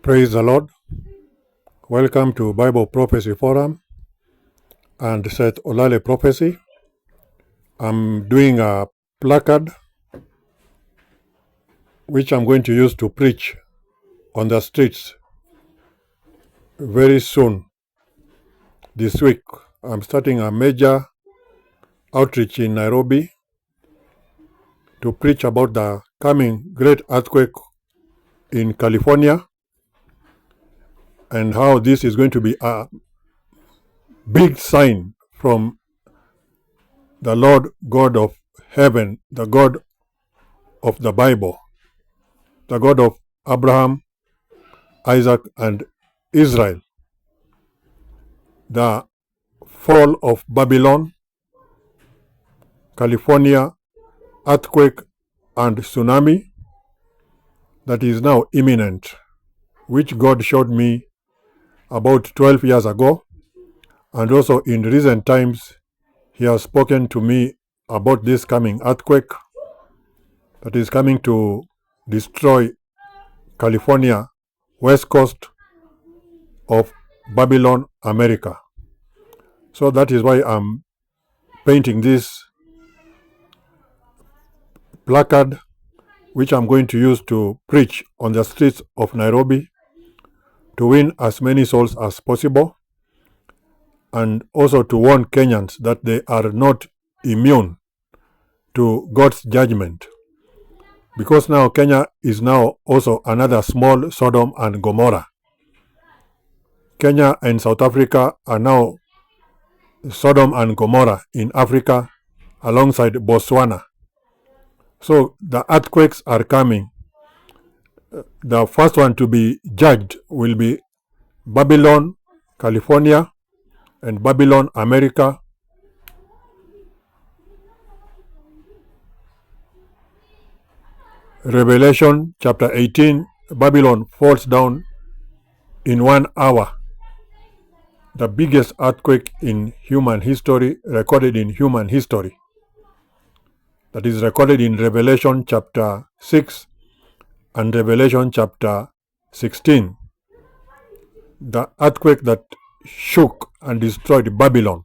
Praise the Lord. Welcome to Bible Prophecy Forum and Seth Olale Prophecy. I'm doing a placard which I'm going to use to preach on the streets very soon. This week, I'm starting a major outreach in Nairobi to preach about the coming great earthquake in California and how this is going to be a big sign from the Lord God of heaven, the God of the Bible, the God of Abraham, Isaac, and Israel. The fall of Babylon, California, earthquake, and tsunami that is now imminent, which God showed me about 12 years ago, and also in recent times He has spoken to me about this coming earthquake that is coming to destroy California, west coast of Babylon, America. So that is why I'm painting this placard, which I'm going to use to preach on the streets of Nairobi to win as many souls as possible, and also to warn Kenyans that they are not immune to God's judgment. Because now Kenya is now also another small Sodom and Gomorrah. Kenya and South Africa are now Sodom and Gomorrah in Africa alongside Botswana. So the earthquakes are coming. The first one to be judged will be Babylon, California, and Babylon, America. Revelation chapter 18, Babylon falls down in 1 hour. The biggest earthquake in human history, recorded in human history. That is recorded in Revelation chapter 6 and Revelation chapter 16. The earthquake that shook and destroyed Babylon.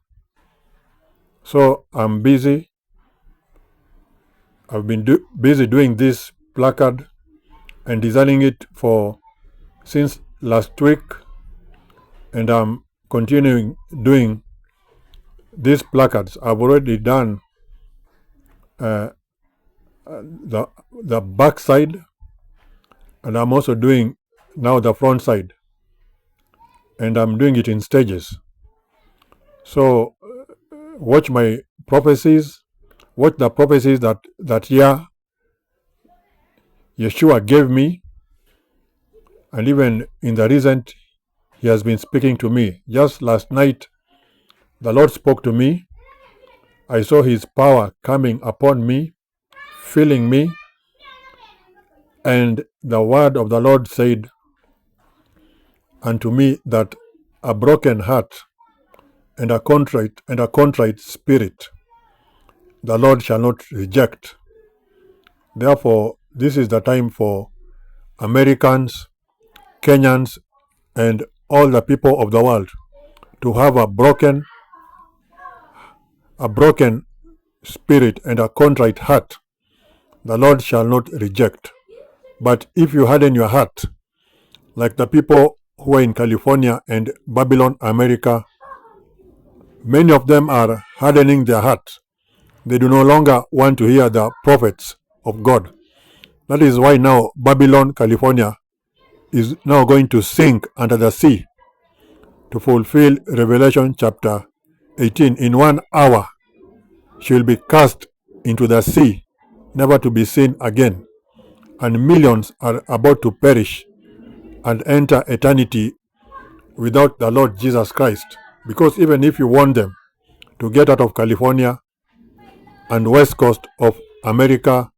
So I'm busy. I've been busy doing this placard and designing it since last week, and I'm continuing doing these placards. I've already done the back side, and I'm also doing now the front side, and I'm doing it in stages. So watch my prophecies, watch the prophecies that year Yeshua gave me, and even in the recent He has been speaking to me. Just last night the Lord spoke to me. I saw His power coming upon me, filling me, and the word of the Lord said unto me that a broken heart and a contrite spirit the Lord shall not reject. Therefore, this is the time for Americans, Kenyans, and all the people of the world to have a broken spirit and a contrite heart. The Lord shall not reject. But if you harden your heart, like the people who are in California and Babylon, America, many of them are hardening their heart. They do no longer want to hear the prophets of God. That is why now Babylon, California is now going to sink under the sea to fulfill Revelation chapter 18. In 1 hour, she will be cast into the sea, never to be seen again. And millions are about to perish and enter eternity without the Lord Jesus Christ. Because even if you want them to get out of California and west coast of America,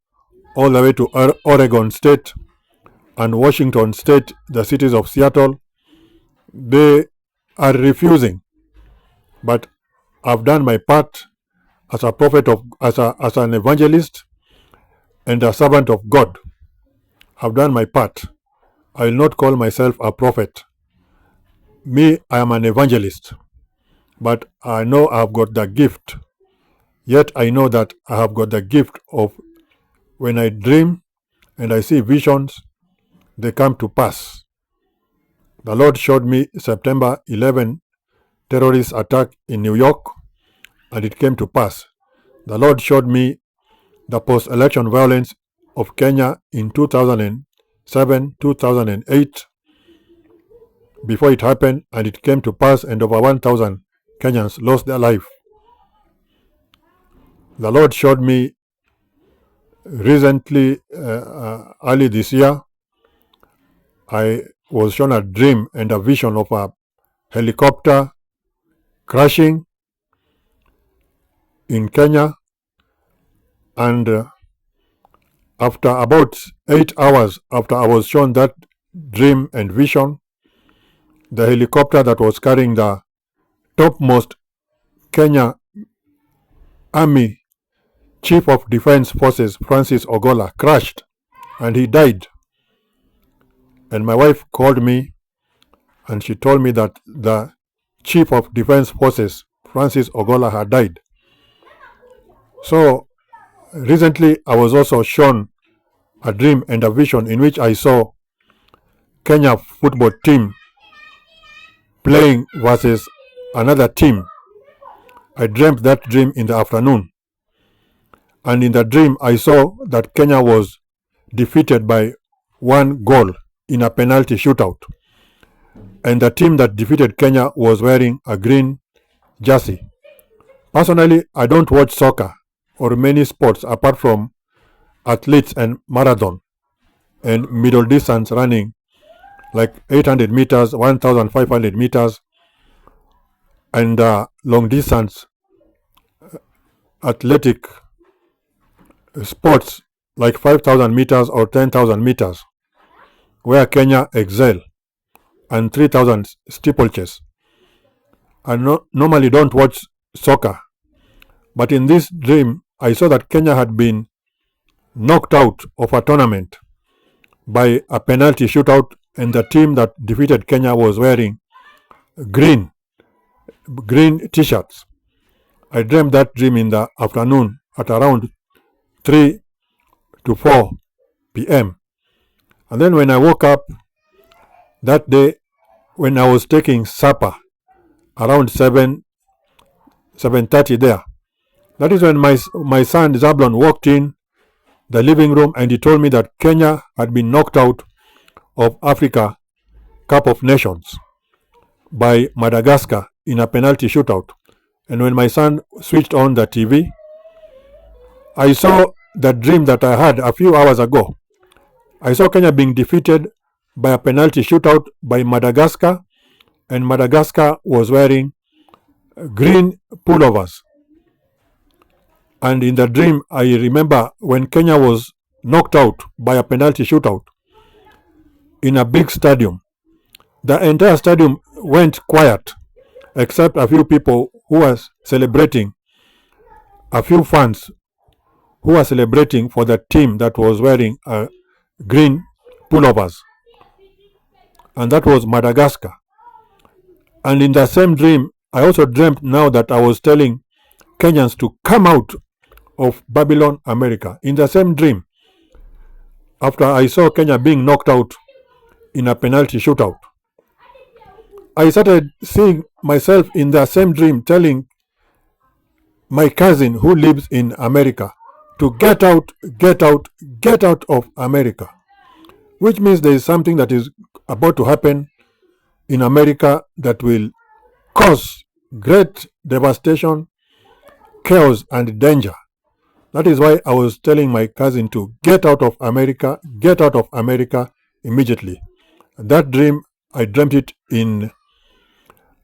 all the way to Oregon State and Washington State, the cities of Seattle, they are refusing. But I've done my part as a prophet as an evangelist and a servant of God. I've done my part. I will not call myself a prophet. Me, I am an evangelist. But I know I have got the gift. Yet I know that I have got the gift of when I dream and I see visions, they come to pass. The Lord showed me September 11 terrorist attack in New York, and it came to pass. The Lord showed me the post-election violence of Kenya in 2007, 2008, before it happened, and it came to pass, and over 1,000 Kenyans lost their life. The Lord showed me recently, early this year, I was shown a dream and a vision of a helicopter crashing in Kenya, and after about 8 hours after I was shown that dream and vision, the helicopter that was carrying the topmost Kenya Army Chief of Defense Forces, Francis Ogola, crashed and he died. And my wife called me and she told me that the Chief of Defense Forces, Francis Ogola, had died. So recently I was also shown a dream and a vision in which I saw Kenya football team playing versus another team. I dreamt that dream in the afternoon. And in the dream I saw that Kenya was defeated by 1 goal in a penalty shootout. And the team that defeated Kenya was wearing a green jersey. Personally, I don't watch soccer or many sports apart from athletes and marathon and middle distance running like 800 meters, 1,500 meters, and long distance athletic sports like 5,000 meters or 10,000 meters, where Kenya excel, and 3,000 steeplechase. I normally don't watch soccer, but in this dream, I saw that Kenya had been knocked out of a tournament by a penalty shootout, and the team that defeated Kenya was wearing green t-shirts. I dreamt that dream in the afternoon at around 3 to 4 p.m. And then when I woke up that day, when I was taking supper around 7:30 there, that is when my son Zablon walked in the living room and he told me that Kenya had been knocked out of Africa Cup of Nations by Madagascar in a penalty shootout. And when my son switched on the TV, I saw the dream that I had a few hours ago. I saw Kenya being defeated by a penalty shootout by Madagascar, and Madagascar was wearing green pullovers. And in the dream, I remember when Kenya was knocked out by a penalty shootout in a big stadium, the entire stadium went quiet except a few people who were celebrating, a few fans who were celebrating for the team that was wearing green pullovers, and that was Madagascar. And in the same dream, I also dreamt now that I was telling Kenyans to come out of Babylon, America. In the same dream, after I saw Kenya being knocked out in a penalty shootout, I started seeing myself in the same dream telling my cousin who lives in America to get out of America, which means there is something that is about to happen in America that will cause great devastation, chaos, and danger. That is why I was telling my cousin to get out of America immediately. That dream, I dreamt it in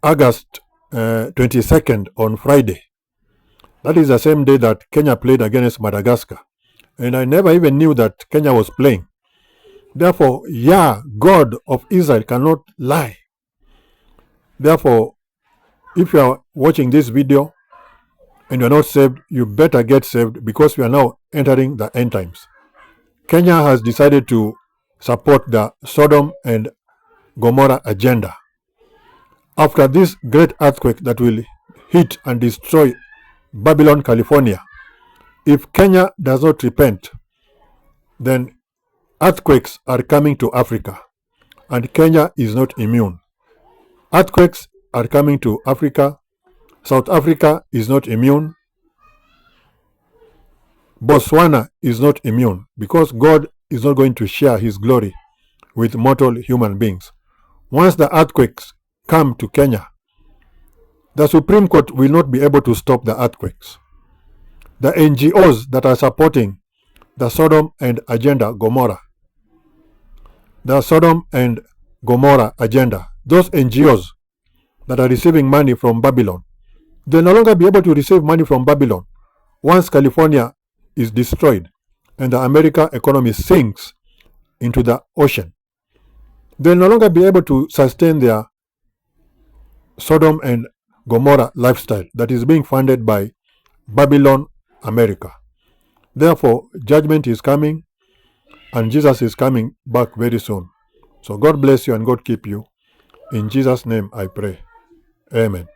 August 22nd on Friday. That is the same day that Kenya played against Madagascar. And I never even knew that Kenya was playing. Therefore, God of Israel cannot lie. Therefore, if you are watching this video and you are not saved, you better get saved, because we are now entering the end times. Kenya has decided to support the Sodom and Gomorrah agenda. After this great earthquake that will hit and destroy Babylon, California, if Kenya does not repent, then earthquakes are coming to Africa, and Kenya is not immune. Earthquakes are coming to Africa. South Africa is not immune. Botswana is not immune, because God is not going to share his glory with mortal human beings. Once the earthquakes come to Kenya, the Supreme Court will not be able to stop the earthquakes. The NGOs that are supporting the Sodom and Gomorrah agenda, those NGOs that are receiving money from Babylon, they'll no longer be able to receive money from Babylon once California is destroyed and the American economy sinks into the ocean. They'll no longer be able to sustain their Sodom and Gomorrah lifestyle that is being funded by Babylon, America. Therefore, judgment is coming, and Jesus is coming back very soon. So God bless you and God keep you. In Jesus' name I pray. Amen.